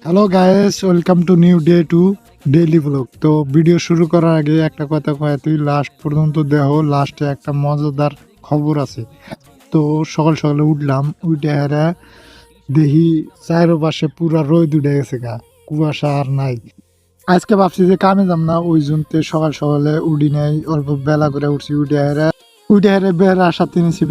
Hello guys, welcome to new day to daily blog. তো video শুরু করার আগে একটা কথা কয়, তুই লাস্ট পর্যন্ত দেখো, লাস্টে একটা মজাদার খবর আছে। তো সকাল সকালে উঠলাম, উঠে হেরা দেখি চারোপাশে পুরা রোদ উঠে গেছে গা, কুয়াশা আর নাই। আজকে ভাবছি যে কামে যাম না, ওই জন্যে সকাল সকালে উঠি নাই, অল্প বেলা করে উঠছি। উঠে হেরা বেড়াসাত নিছি,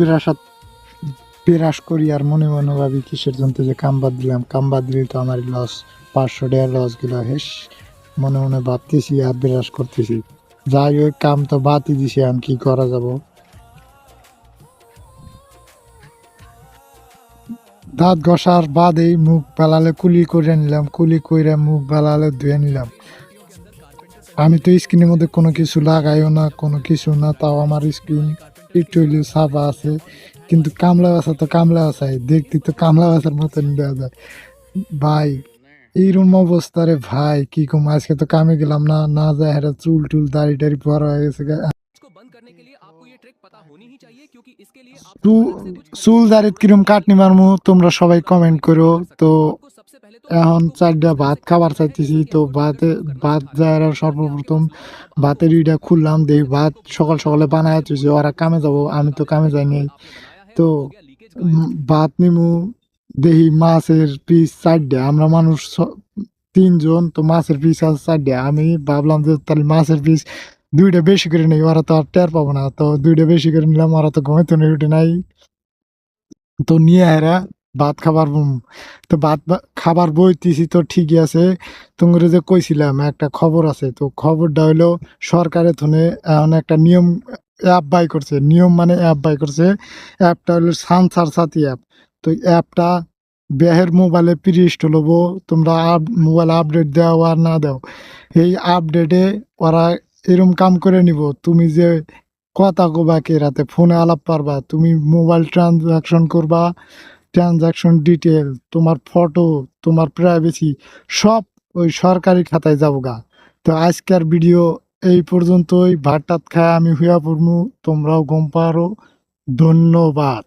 বিরাস করি আর মনে মনে ভাবি কিসের জন্য যে কাম বাদ দিলাম, কাম বাদ দিলে তো আমার লস, 500 টাকা লস গেল। হেস, মনে মনে ভাবতেছি আর বিরাস করতেছি। যাই হোক, কাম তো বাদই দিছি, আমি কি করা যাব। দাঁত ঘষার বাদেই মুখ বেলালে কুলি করে নিলাম, কুলি কইরা মুখ বেলালে ধুয়ে নিলাম। আমি তো স্ক্রিনের মধ্যে কোনো কিছু লাগাইও না, কোনো কিছু না, তাও আমার স্ক্রিন একটু হইলেও সাফা আছে। কিন্তু কামলা বাসা তো কামলা বাসাই, দেখতে তো কামলা বাসার মতন দেওয়া যায় ভাই। এইরকম অবস্থা রে ভাই, কি কম। আজকে তো কামে গেলাম না, না যায় হেরা চুল টুল দাড়ি টাড়ি বড় হয়ে গেছে গা। চুল দাড়িত কিরম কাটনি মারমু তোমরা সবাই কমেন্ট করো। তো এখন 4টা ভাত খাবার চাইতেছি, তো ভাত যায় সর্বপ্রথম ভাতের ইটা খুললাম, দেখি ভাত সকাল সকালে বানায় তুই, ওরা কামে যাব, আমি তো কামে যাইনি। তো ভাত নিমু, দেখি মাছের পিস 4টা, আমরা মানুষ 3 জন, তো মাছের পিস আছে 4টা। আমি ভাবলাম যে তাহলে মাছের পিস 2টা বেশি করে নেই, ওরা তো আর টের পাবো না। তো 2টা বেশি করে নিলাম, ওরা তো ঘুমাইতে নেই, উঠে নাই। তো নিয়ে এরা ভাত খাবার তো খাবার বইতেছি, তো ঠিকই আছে। তোমরা যে কইছিলাম একটা খবর আছে, তো খবরটা হইলো সরকারের থনে এখন একটা নিয়ম অ্যাপ বাই করছে, নিয়ম মানে অ্যাপ বাই করছে। অ্যাপটা হলো সানসার সাথী অ্যাপ। তো অ্যাপটা বেহের মোবাইলে পিরিস্ট লবো, তোমরা মোবাইল আপডেট দাও আর না দাও, এই আপডেটে ওরা এরম কাম করে নিব। তুমি যে কথা কবা কে রাতে ফোনে আলাপ পারবা, তুমি মোবাইল ট্রানজাকশন করবা, ট্রানজাকশন ডিটেল, তোমার ফটো, তোমার প্রাইভেসি সব ওই সরকারি খাতায় যাবো গা। তো আজকের ভিডিও এই পর্যন্তই। ভাত টাত খায় আমি হুয়া পড়মু, তোমরাও ঘুম পারো। ধন্যবাদ।